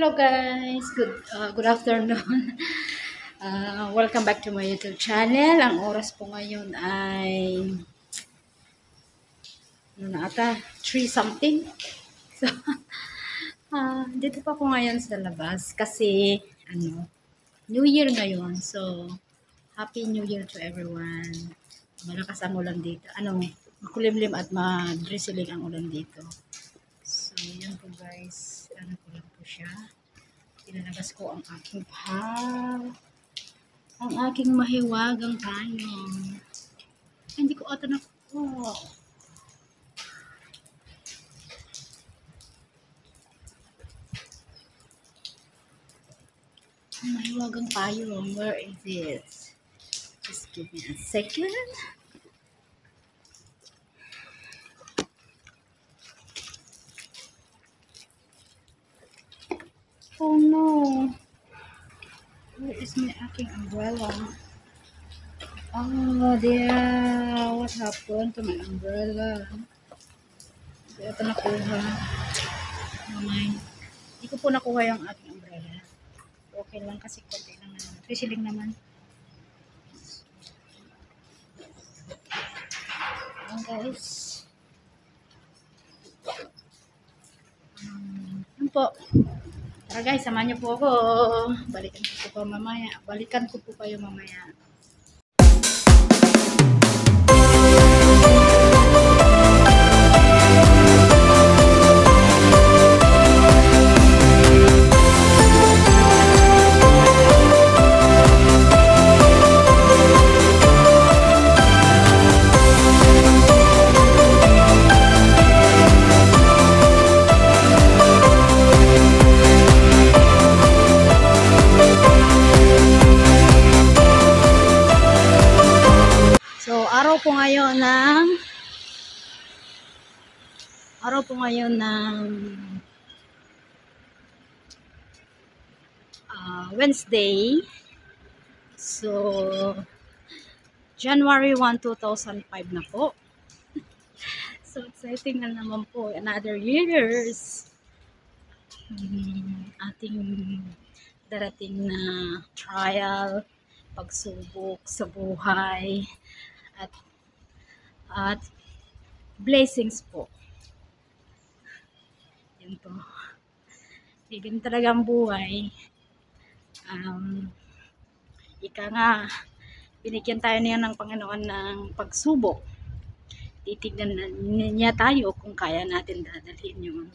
Hello guys, good afternoon. Welcome back to my YouTube channel. Ang oras po ngayon ay ano na ata, 3 something. So, dito pa ako ngayon sa labas kasi New Year ngayon. So, Happy New Year to everyone. Malakas ang ulan dito. Makulimlim at madrizzling ang ulan dito. So, yan po guys. Ano ko lang po siya. Ilalabas ko ang aking mahiwagang payong. Hindi ko ata nakuha. Mahiwagang payong. Where is it? Just give me a second. Oh no. Where is my aking umbrella? Oh dear. What happened to my umbrella? Hindi ito nakuha. Mamay. Hindi ko po nakuha yung aking umbrella. Okay lang kasi konti lang naman. Trisiling naman. Ayan guys. Yan po. Tara guys, samahan niyo po ako. Balikan ko po kayo mamaya. Araw po ngayon ng Wednesday. So January 1, 2005 na po. So exciting na naman po, another years. Ating darating na trial, pagsubok sa buhay at blessings po. Yan po. Ganyan talaga ang buhay. Ika nga, binigyan tayo niya ng Panginoon ng pagsubok. Titignan niya tayo kung kaya natin dadalhin yun.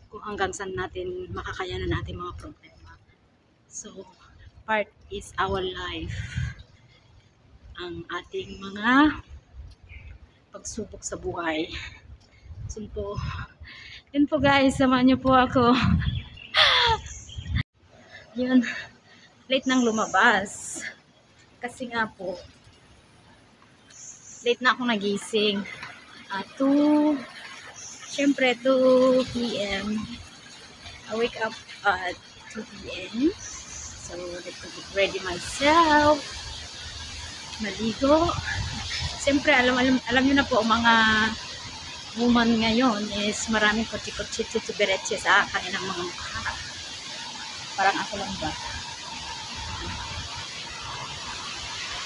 Kung hanggang saan natin makakayanan natin mga problema. So, part is our life. Ang ating mga pagsubok sa buhay. So po, yun po guys, samahan niyo po ako. Yun, late nang lumabas. Kasi nga po, late na ako nagising. Syempre 2 p.m. I wake up at 2 p.m. So, let me get ready myself. Maligo. Siyempre, alam nyo na po, mga woman ngayon is maraming kutsi-kutsi sa kanilang mga mukha. Parang ako lang ba?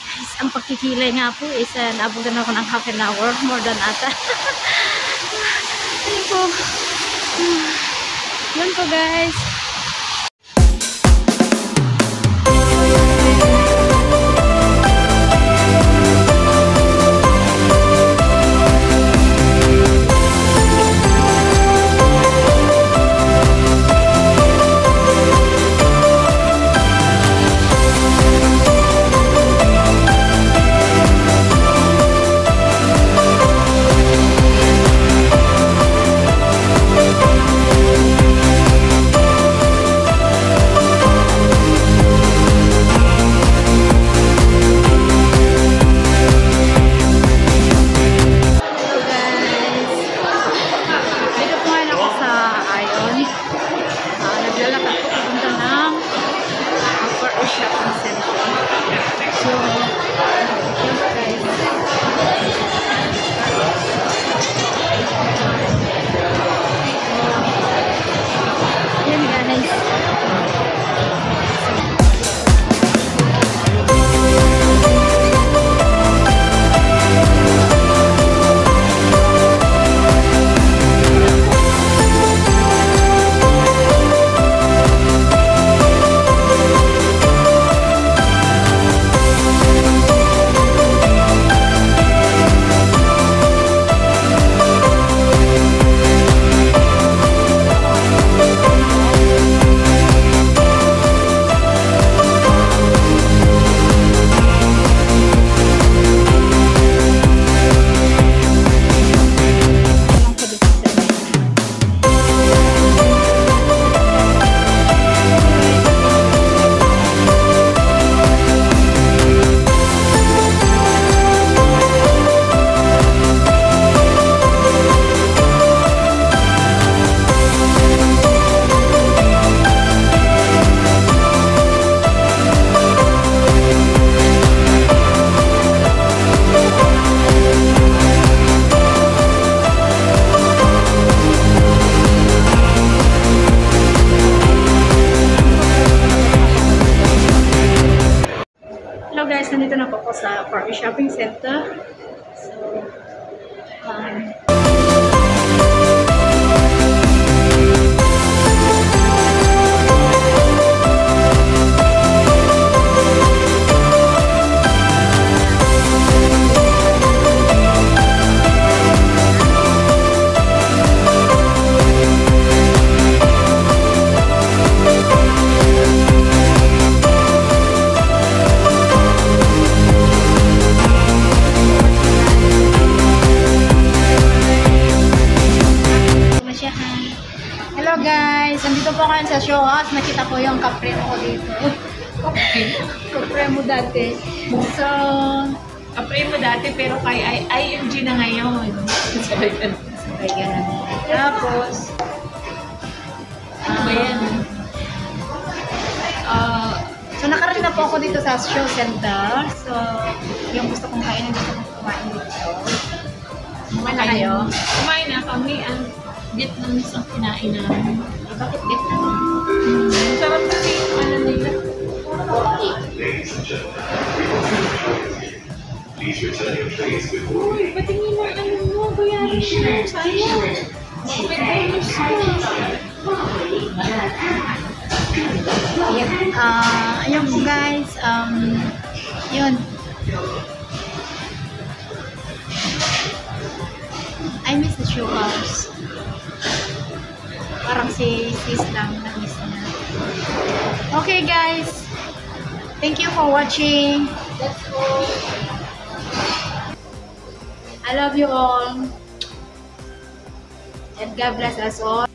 Guys, ang pagkikilay nga po is naabutan ako ng half an hour, more than ata. Yun po. Yun po guys. sa Parque Shopping Center. So, hello guys, andito po kayo sa show house. Nakita ko yung kapremo ko dito. Kapremo dati. So, Kapremo dati pero kay IMG na ngayon. Sabay ganun. Tapos, Ano ba yan? so nakarating na po ako dito sa show center. So, yung gusto kong kainin, gusto kong kumain dito. Kumain na kayo? Kumain na kami. Ang Vietnamese ang kinain namin. Bakit Vietnam? Sarap kasi yung ano nila. Uy, patingin mo ano mo. Bayarin mo. Sayang. $5 Ayun po guys, yun. I miss the show house. Parang si sis lang na miss niya. Okay guys, thank you for watching. Let's go. I love you all. And God bless us all.